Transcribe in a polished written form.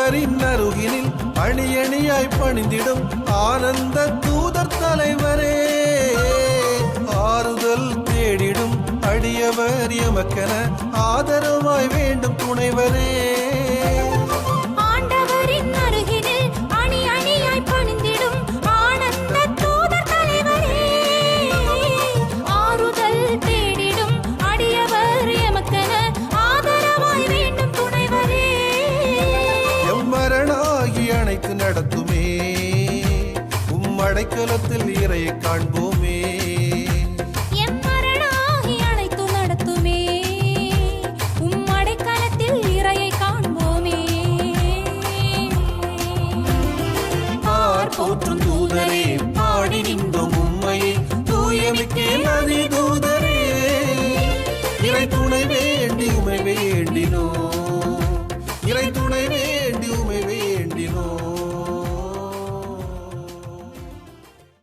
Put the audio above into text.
ஆண்டவரின் அருகினில் அணி அணியாய் பணிந்திடும் ஆனந்த தூதர் தலைவரே, ஆறுதல் தேடிடும் அடியவர் எமக்கென ஆதரவாய் வேண்டும் துணைவரே. ஆண்டவரின் அருகினில் அணி அணியாய் பணிந்திடும் ஆனந்த தூதர் தலைவரே, ஆறுதல் தேடிடும் அடியவர் எமக்கென ஆதரவாய் வேண்டும் துணைவரே. எம்மரணாகி அணைத்து நடத்துமே, அடைக்கலத்தில் இறையை காண்போம்.